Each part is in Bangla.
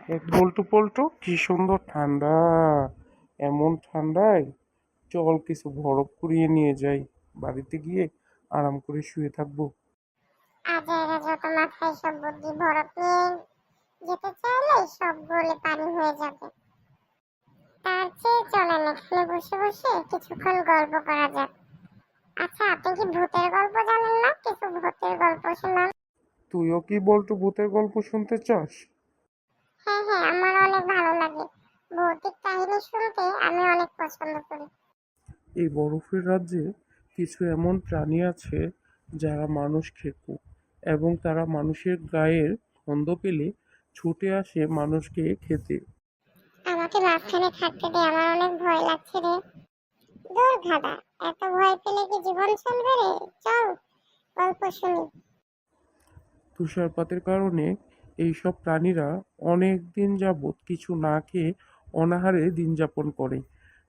এক বল্টু পল্টু কি সুন্দর ঠান্ডা। এমন ঠান্ডায় চল কিছু বরফ কুড়িয়ে নিয়ে যাই, বাড়িতে গিয়ে আরাম করে শুয়ে থাকবো। আজ এরা যত মাথায় সব বুদ্ধি বরফ নিয়ে যেতে চাইলে সব গলে পানি হয়ে যাবে। তার চেয়ে চলেন এখানে বসে বসে কিছুক্ষণ গল্প করা যাক। আচ্ছা, আপনি কি ভূতের গল্প জানেন না? কিছু ভূতের গল্প শোনান। তুইও কি বল্টু ভূতের গল্প শুনতে চাস? হ্যাঁ হ্যাঁ, আমার অনেক ভালো লাগে। ভৌতিক কাহিনী শুনতে আমি অনেক পছন্দ করি। এই বরফের রাজ্যে কিছু এমন প্রাণী আছে যারা মানুষ খেকো, এবং তারা মানুষের গায়ের গন্ধ পেলে ছুটে আসে মানুষকে খেতে। আমাকে মাঝখানে থাকতে দে, আমার অনেক ভয় লাগছে রে। দূর গাধা, এত ভয় পেলে কি জীবন চলবে রে? চল গল্প শুনি। তুষারপাতের কারণে এইসব প্রাণীরা অনেক দিন যাবৎ কিছু না খেয়ে অনাহারে দিন যাপন করে,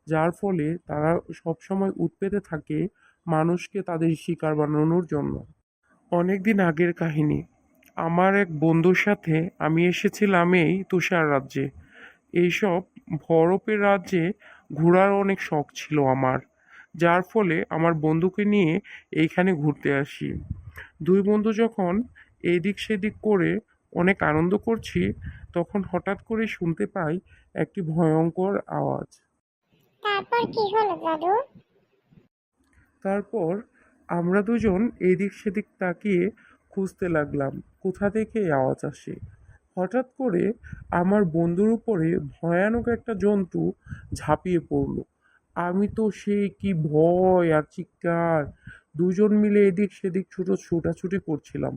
যার ফলে তারা সবসময় উৎপেতে থাকে মানুষকে তাদের শিকার বানানোর জন্য। অনেক দিন আগের কাহিনী। আমার এক বন্ধুর সাথে আমি এসেছিলাম এই তুষার রাজ্যে। এইসব বরফের রাজ্যে ঘোরার অনেক শখ ছিল আমার, যার ফলে আমার বন্ধুকে নিয়ে এইখানে ঘুরতে আসি। দুই বন্ধু যখন এদিক সেদিক করে অনেক আনন্দ করছি, তখন হঠাৎ করে শুনতে পাই একটি ভয়ঙ্কর আওয়াজ। তারপর কি হলো দাদু? তারপর আমরা দুজন এদিক সেদিক তাকিয়ে খুঁজতে লাগলাম কোথা থেকে এই আওয়াজ আসে। হঠাৎ করে আমার বন্ধুর উপরে ভয়ানক একটা জন্তু ঝাঁপিয়ে পড়লো। আমি তো সেই কি ভয় আর চিৎকার! দুজন মিলে এদিক সেদিক ছোটাছুটি করছিলাম।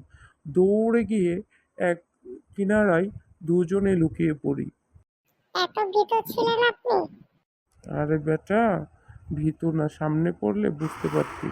দৌড়ে গিয়ে এক কিনারায় দুজনে লুকিয়ে পড়ি। এত ভীত ছিলেন আপনি? আরে বেটা, ভীতু না, সামনে পড়লে বুঝতে পারতি।